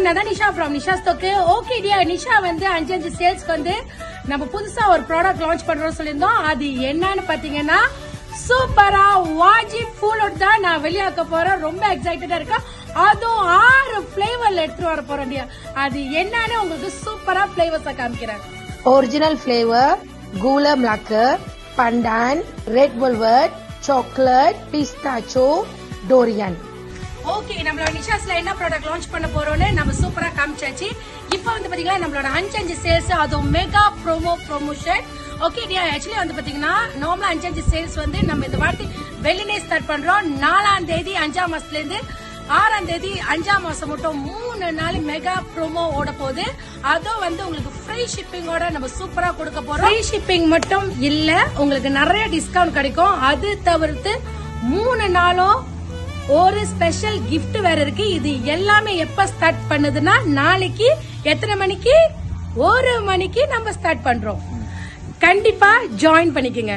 வணக்கம், நான் தான் Nisha from Nisha ஸ்டோக்கு. Okay dear, Nisha வந்து 5 சேல்ஸ்க்கு வந்து நம்ம புதுசா ஒரு ப்ராடக்ட் லான்ச் பண்றோம் சொல்லியிருந்தோம். அது என்னன்னு பாத்தீங்கன்னா சூப்பரா வாஜிப் ஃபுல்லோட தான் நான் வெளியாக்க போறேன். ரொம்ப எக்ஸைட்டடா இருக்கேன். அதுவும் 6 ஃபிளேவர்ல எடுத்துட்டு வர போறோம் டியர். அது என்னன்னு உங்களுக்கு சூப்பரா ஃபிளேவர்ஸா காமிக்கிறேன். Original flavour gula melaka, pandan, red velvet, chocolate, pistachio, durian. Okay, நம்மளோட நிஷாஸ்ல என்ன ப்ராடக்ட் லான்ச் பண்ண போறோம்னு நம்ம சூப்பரா காமிச்சாச்சு. இப்போ வந்து பாத்தீங்கன்னா நம்மளோட 5 சேல்ஸ், அதுவும் mega promotion. Okay dear, actually வந்து பாத்தீங்கன்னா நார்மலா 5 சேல்ஸ் வந்து நம்ம இந்த வாட்டி வெள்ளினே ஸ்டார்ட் பண்றோம். 4ஆம் தேதி 5ஆம் மாசத்துல இருந்து 6ஆம் தேதி 5ஆம் மாசம் மட்டும் 3 நாள் மெகா ப்ரோமோ ஓட போகுது. அதுவும் வந்து உங்களுக்கு ஃப்ரீ ஷிப்பிங்கோட நம்ம சூப்பரா கொடுக்க போறோம். ஃப்ரீ ஷிப்பிங் மட்டும் இல்ல, உங்களுக்கு நிறைய டிஸ்கவுண்ட் கிடைக்கும். அது தவிர்த்து 3 நாளும் ஒரு ஸ்பெஷல் கிஃப்ட் வேற இருக்கு. இது எல்லாமே எப்ப ஸ்டார்ட் பண்ணுதுன்னா நாளைக்கு எத்தனை மணிக்கு? 1 மணிக்கு நம்ம ஸ்டார்ட் பண்றோம். கண்டிப்பா ஜாயின் பண்ணிக்கங்க.